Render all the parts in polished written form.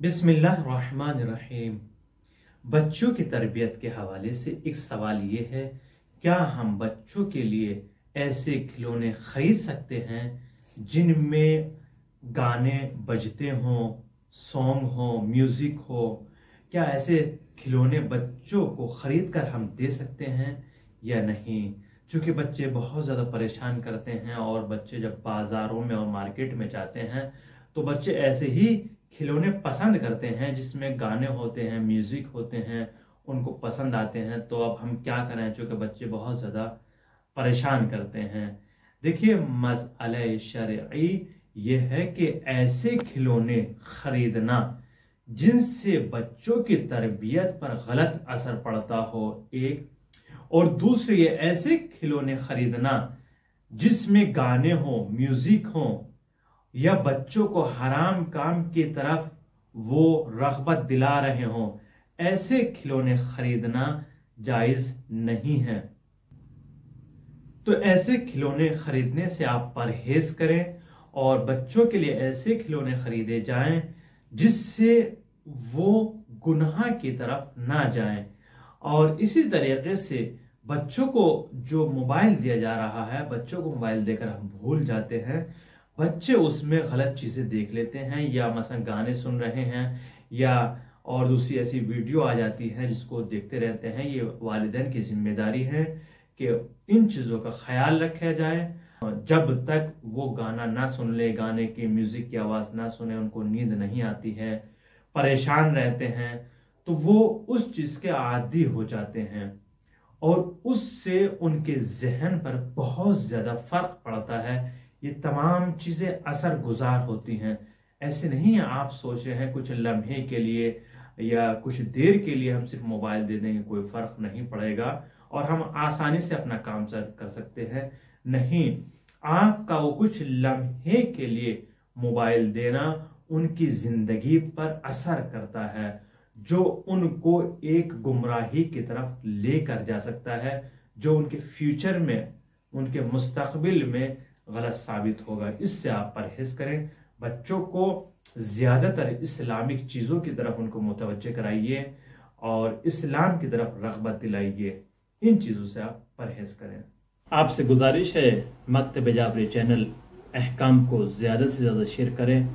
बिस्मिल्लाहिर्रहमानिर्रहीम। बच्चों की तरबियत के हवाले से एक सवाल ये है, क्या हम बच्चों के लिए ऐसे खिलौने खरीद सकते हैं जिनमें गाने बजते हों, सॉन्ग हो, म्यूजिक हो? क्या ऐसे खिलौने बच्चों को खरीद कर हम दे सकते हैं या नहीं? चूँकि बच्चे बहुत ज़्यादा परेशान करते हैं और बच्चे जब बाज़ारों में और मार्केट में जाते हैं तो बच्चे ऐसे ही खिलौने पसंद करते हैं जिसमें गाने होते हैं, म्यूजिक होते हैं, उनको पसंद आते हैं। तो अब हम क्या करें, चूँकि बच्चे बहुत ज़्यादा परेशान करते हैं। देखिए, मसअला शरई ये है कि ऐसे खिलौने खरीदना जिनसे बच्चों की तरबियत पर गलत असर पड़ता हो, एक, और दूसरे ये ऐसे खिलौने खरीदना जिसमें गाने हो, म्यूजिक हो, या बच्चों को हराम काम की तरफ वो रग़बत दिला रहे हों, ऐसे खिलौने खरीदना जायज़ नहीं है। तो ऐसे खिलौने खरीदने से आप परहेज करें और बच्चों के लिए ऐसे खिलौने खरीदे जाएं जिससे वो गुनाह की तरफ ना जाएं। और इसी तरीके से बच्चों को जो मोबाइल दिया जा रहा है, बच्चों को मोबाइल देकर हम भूल जाते हैं, बच्चे उसमें गलत चीज़ें देख लेते हैं, या मसलन गाने सुन रहे हैं या और दूसरी ऐसी वीडियो आ जाती है जिसको देखते रहते हैं। ये वालिदैन की जिम्मेदारी है कि इन चीज़ों का ख्याल रखा जाए। जब तक वो गाना ना सुन ले, गाने की म्यूज़िक की आवाज़ ना सुने, उनको नींद नहीं आती है, परेशान रहते हैं, तो वो उस चीज़ के आदी हो जाते हैं और उससे उनके जहन पर बहुत ज़्यादा फ़र्क पड़ता है। ये तमाम चीज़ें असर गुजार होती हैं। ऐसे नहीं है आप सोच रहे हैं कुछ लम्हे के लिए या कुछ देर के लिए हम सिर्फ मोबाइल दे देंगे, कोई फ़र्क नहीं पड़ेगा और हम आसानी से अपना काम कर सकते हैं। नहीं, आपका वो कुछ लम्हे के लिए मोबाइल देना उनकी ज़िंदगी पर असर करता है, जो उनको एक गुमराही की तरफ लेकर जा सकता है, जो उनके फ्यूचर में, उनके मुस्तकबिल में गलत साबित होगा। इससे आप परहेज करें। बच्चों को ज़्यादातर इस्लामिक चीज़ों की तरफ उनको मुतवज्जे कराइए और इस्लाम की तरफ रग़बत दिलाइए। इन चीज़ों से आप परहेज करें। आपसे गुजारिश है, मकतब जाफरी चैनल अहकाम को ज़्यादा से ज़्यादा शेयर करें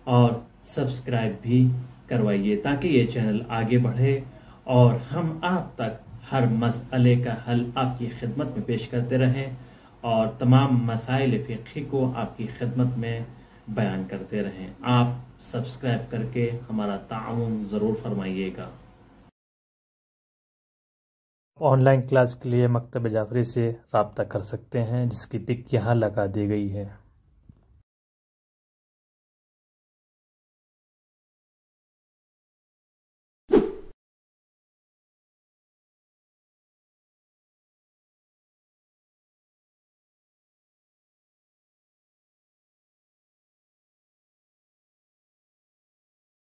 और सब्सक्राइब भी करवाइए ताकि ये चैनल आगे बढ़े और हम आप तक हर मसले का हल आपकी खिदमत में पेश करते रहें और तमाम मसाइल फ़िक़ही को आपकी खिदमत में बयान करते रहें। आप सब्सक्राइब करके हमारा ताउन ज़रूर फरमाइएगा। ऑनलाइन क्लास के लिए मकतब जाफरी से रब्ता कर सकते हैं, जिसकी पिक यहाँ लगा दी गई है।